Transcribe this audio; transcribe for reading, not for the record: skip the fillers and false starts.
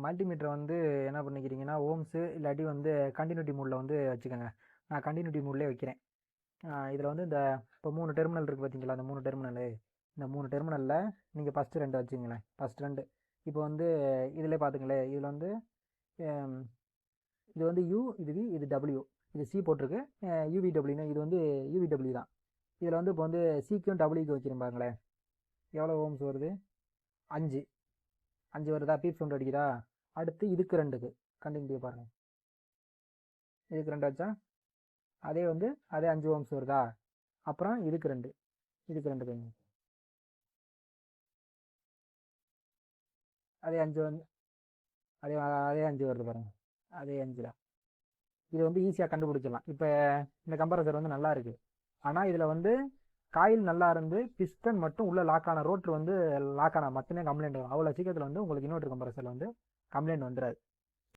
மல்டிமீட்டரை வந்து என்ன பண்ணிக்கிறீங்கன்னா ஓம்ஸு இல்லாட்டி வந்து கண்டினியூட்டி மோடில் வந்து வச்சுக்கோங்க. நான் கண்டினியூட்டி மோட்லேயே வைக்கிறேன். இதில் வந்து இந்த இப்போ 3 டெர்மினல் இருக்குது பார்த்தீங்களா, அந்த 3 டெர்மினலு, இந்த 3 டெர்மினலில் நீங்கள் ஃபஸ்ட்டு 2 வச்சுங்களேன். ஃபஸ்ட் 2 இப்போ வந்து இதில் பார்த்துங்களேன், இதில் வந்து இது வந்து யூ, இது வி, இது டபிள்யூ, இது சி போட்டிருக்கு. யூவிடபிள்யூனா இது வந்து யூவிடபிள்யூ தான். இதில் வந்து இப்போ வந்து சிக்கும் டபிள்யூக்கு வைக்கிறேன் பாருங்களேன், எவ்வளோ ஓம்ஸ் வருது? 5 வருதா? பீப் சவுண்ட் அடிக்குதா? அடுத்து இதுக்கு 2க்கு கண்டினியூ பாருங்கள், இதுக்கு 2 வச்சா அதே வந்து அதே 5 ஓம்ஸ் வருதா? அப்புறம் இதுக்கு 2 வைங்க, அதே 5 வந்து அதே அதே 5 வருது பாருங்கள், அதே 5 தான். இது வந்து ஈஸியாக கண்டுபிடிச்சிடலாம். இப்போ இந்த கம்ப்ரஸர் வந்து நல்லா இருக்குது, ஆனால் இதில் வந்து காயில் நல்லா இருந்து பிஸ்டன் மட்டும் உள்ள லாக் ஆன ரோட்ரு வந்து லாக் ஆனால் மட்டுமே கம்ப்ளைண்ட் வரும். அவ்வளோ சீக்கிரத்தில் வந்து உங்களுக்கு இன்வெர்டர் கம்ப்ரஸரில் வந்து கம்ப்ளைண்ட் வந்துடாது.